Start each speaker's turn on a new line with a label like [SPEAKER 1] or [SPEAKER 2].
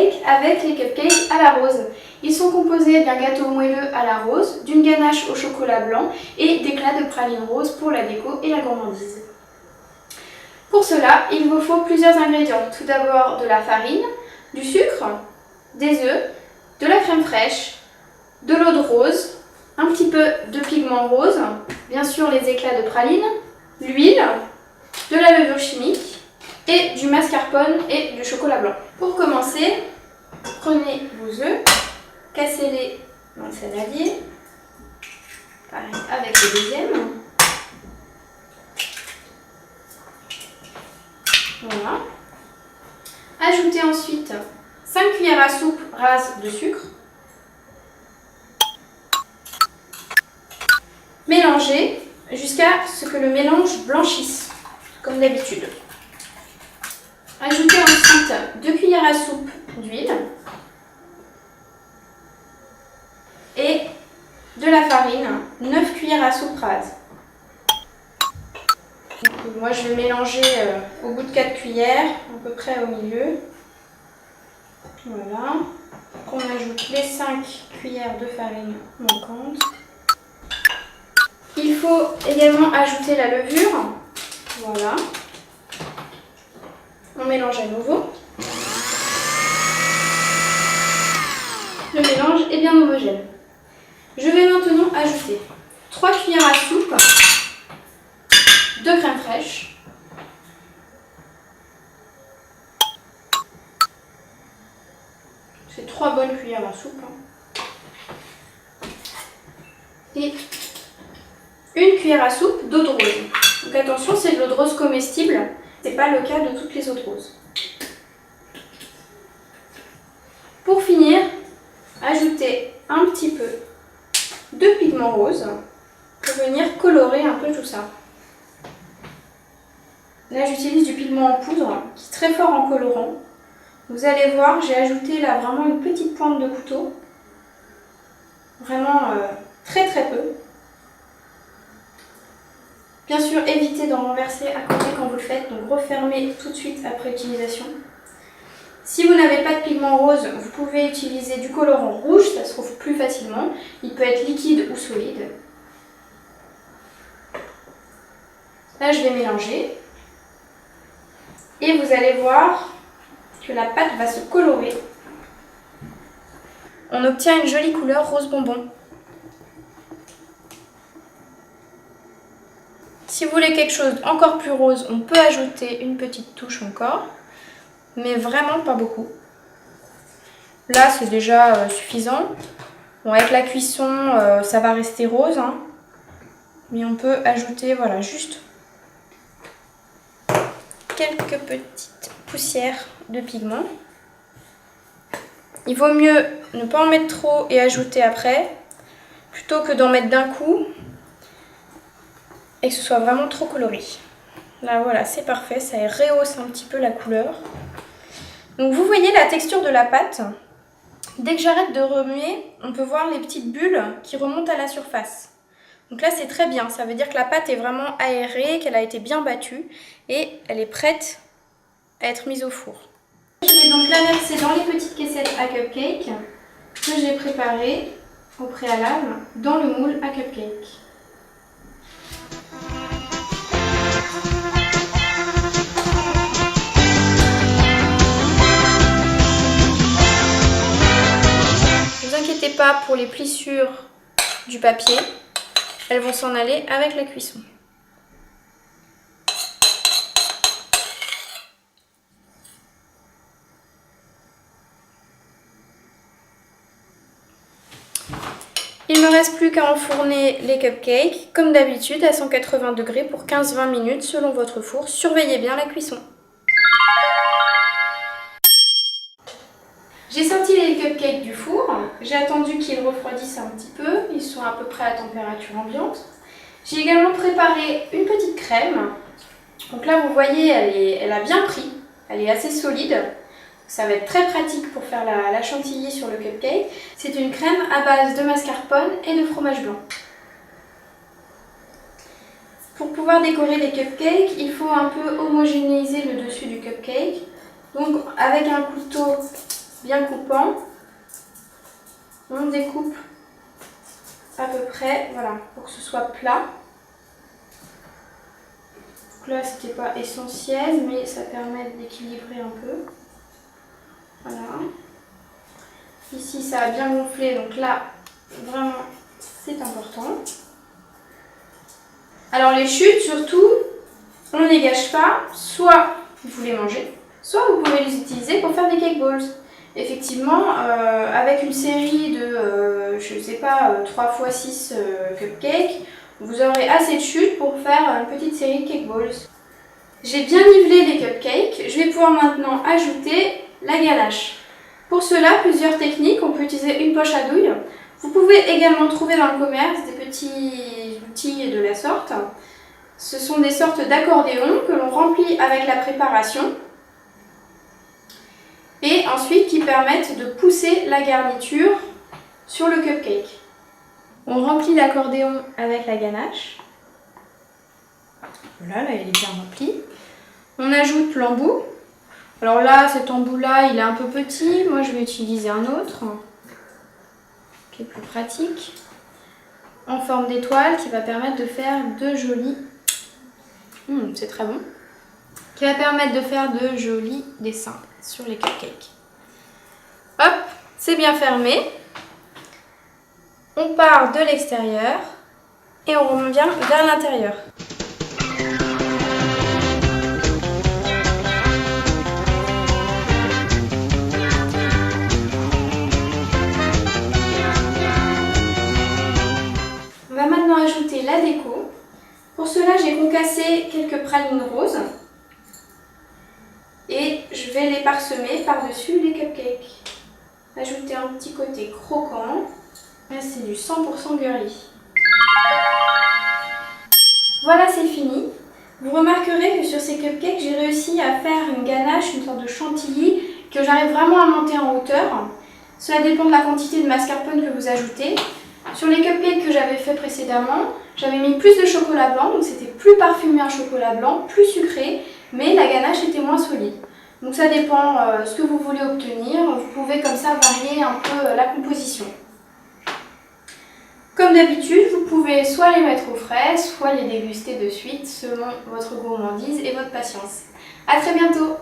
[SPEAKER 1] cupcakes avec les cupcakes à la rose. Ils sont composés d'un gâteau moelleux à la rose, d'une ganache au chocolat blanc et d'éclats de praline rose pour la déco et la gourmandise. Pour cela, il vous faut plusieurs ingrédients. Tout d'abord de la farine, du sucre, des œufs, de la crème fraîche, de l'eau de rose, un petit peu de pigment rose, bien sûr les éclats de praline, l'huile, de la levure chimique et du mascarpone et du chocolat blanc. Pour commencer, prenez vos œufs, cassez-les dans le saladier, pareil avec le deuxième. Voilà. Ajoutez ensuite 5 cuillères à soupe rases de sucre. Mélangez jusqu'à ce que le mélange blanchisse, comme d'habitude. Ajoutez ensuite 2 cuillères à soupe d'huile et de la farine, 9 cuillères à soupe rases. Moi je vais mélanger au bout de 4 cuillères, à peu près au milieu. Voilà. On ajoute les 5 cuillères de farine manquantes. Il faut également ajouter la levure. Voilà. On mélange à nouveau. Le mélange est bien homogène. Je vais maintenant ajouter 3 cuillères à soupe de crème fraîche. C'est 3 bonnes cuillères à soupe. Et une cuillère à soupe d'eau de rose. Donc attention, c'est de l'eau de rose comestible. Ce n'est pas le cas de toutes les eaux de rose. Pour finir, ajoutez un petit peu de pigment rose pour venir colorer un peu tout ça. Là, j'utilise du pigment en poudre qui est très fort en colorant. Vous allez voir, j'ai ajouté là vraiment une petite pointe de couteau. Vraiment très peu. Bien sûr, évitez d'en renverser à côté quand vous le faites, donc refermez tout de suite après utilisation. Si vous n'avez pas de pigment rose, vous pouvez utiliser du colorant rouge, ça se trouve plus facilement. Il peut être liquide ou solide. Là, je vais mélanger. Et vous allez voir que la pâte va se colorer. On obtient une jolie couleur rose bonbon. Si vous voulez quelque chose encore plus rose, on peut ajouter une petite touche encore, mais vraiment pas beaucoup. Là, c'est déjà suffisant. Bon, avec la cuisson, ça va rester rose, hein, mais on peut ajouter, voilà, juste quelques petites poussières de pigment. Il vaut mieux ne pas en mettre trop et ajouter après, plutôt que d'en mettre d'un coup et que ce soit vraiment trop coloré. Là voilà, c'est parfait, ça rehausse un petit peu la couleur. Donc vous voyez la texture de la pâte. Dès que j'arrête de remuer, on peut voir les petites bulles qui remontent à la surface. Donc là c'est très bien, ça veut dire que la pâte est vraiment aérée, qu'elle a été bien battue et elle est prête à être mise au four. Je vais donc la verser dans les petites caissettes à cupcake que j'ai préparées au préalable dans le moule à cupcake. Ne vous inquiétez pas pour les plissures du papier, elles vont s'en aller avec la cuisson. Il ne me reste plus qu'à enfourner les cupcakes, comme d'habitude, à 180 degrés pour 15-20 minutes selon votre four. Surveillez bien la cuisson. J'ai sorti les cupcakes du four, j'ai attendu qu'ils refroidissent un petit peu, ils sont à peu près à température ambiante. J'ai également préparé une petite crème. Donc là vous voyez, elle a bien pris, elle est assez solide. Ça va être très pratique pour faire la chantilly sur le cupcake. C'est une crème à base de mascarpone et de fromage blanc. Pour pouvoir décorer les cupcakes, il faut un peu homogénéiser le dessus du cupcake. Donc avec un couteau, bien coupant, on découpe à peu près, voilà, pour que ce soit plat. Donc là, c'était pas essentiel, mais ça permet d'équilibrer un peu. Voilà. Ici, ça a bien gonflé, donc là, vraiment, c'est important. Alors les chutes, surtout, on ne les gâche pas. Soit vous les mangez, soit vous pouvez les utiliser pour faire des cake balls. Effectivement, avec une série de, je ne sais pas, 3 x 6 cupcakes, vous aurez assez de chutes pour faire une petite série de cake balls. J'ai bien nivelé les cupcakes, je vais pouvoir maintenant ajouter la ganache. Pour cela, plusieurs techniques. On peut utiliser une poche à douille. Vous pouvez également trouver dans le commerce des petits outils de la sorte. Ce sont des sortes d'accordéons que l'on remplit avec la préparation et ensuite qui permettent de pousser la garniture sur le cupcake. On remplit l'accordéon avec la ganache. Voilà, là il est bien rempli. On ajoute l'embout. Alors là, cet embout-là, il est un peu petit. Moi, je vais utiliser un autre qui est plus pratique, en forme d'étoile, qui va permettre de faire de jolis... c'est très bon. Qui va permettre de faire de jolis dessins sur les cupcakes. Hop, c'est bien fermé. On part de l'extérieur et on revient vers l'intérieur. On va maintenant ajouter la déco. Pour cela, j'ai concassé quelques pralines roses et je vais les parsemer par-dessus les cupcakes. Ajouter un petit côté croquant. Là, c'est du 100% girly. Voilà, c'est fini. Vous remarquerez que sur ces cupcakes, j'ai réussi à faire une ganache, une sorte de chantilly que j'arrive vraiment à monter en hauteur. Cela dépend de la quantité de mascarpone que vous ajoutez. Sur les cupcakes que j'avais fait précédemment, j'avais mis plus de chocolat blanc, donc c'était plus parfumé en chocolat blanc, plus sucré, mais la ganache était moins solide. Donc ça dépend ce que vous voulez obtenir, vous pouvez comme ça varier un peu la composition. Comme d'habitude, vous pouvez soit les mettre au frais, soit les déguster de suite selon votre gourmandise et votre patience. A très bientôt!